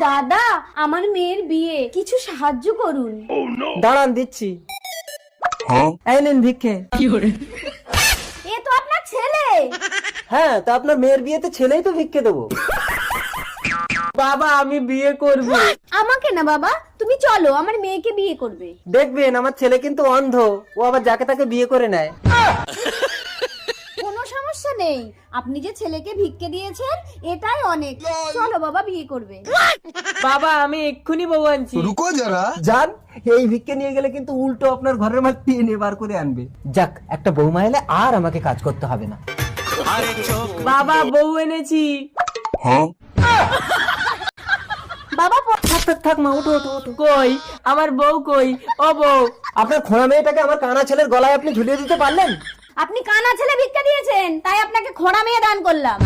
দাদা, আমার মেয়ের বিয়ে, কিছু সাহায্য করুন। দাঁড়ান দিচ্ছি। এই নিন ভিক্ষে। এ তো আপনার ছেলে। হ্যাঁ, তা আপনার মেয়ের বিয়েতে ছেলেই তো ভিক্ষে দেবো। বাবা, আমি বিয়ে করব। আমাকে না বাবা, তুমি চলো, আমার মেয়েকে বিয়ে করবে। দেখবেন, আমার ছেলে কিন্তু অন্ধ, ও আবার যাকে তাকে বিয়ে করে নেয়। কোনো সমস্যা নেই, আপনি যে ছেলেকে ভিক্ষে দিয়েছেন এটাই অনেক। চলো বাবা, বিয়ে করবে। বাবা, আমি এক্ষুনি বউ আনছি। रुको जरा। যান, এই ভিক্ষে নিয়ে গেলে কিন্তু উল্টো আপনার ঘরের মাল টেনে বার করে আনবে। যাক, একটা বৌমা এলে আর আমাকে কাজ করতে হবে না। বাবা, বউ এনেছি। বাবা থাক থাক থাক মা, ওঠো ওঠো ওঠো। কই আমার বউ, কই ও বউ? আপনার খোঁড়া মেয়েটাকে আমার কানা ছেলের গলায় আপনি ঝুলিয়ে দিতে পারলেন? আপনি কানা ছেলে ভিক্ষা দিয়েছেন, তাই আপনাকে খোঁড়া মেয়ে দান করলাম।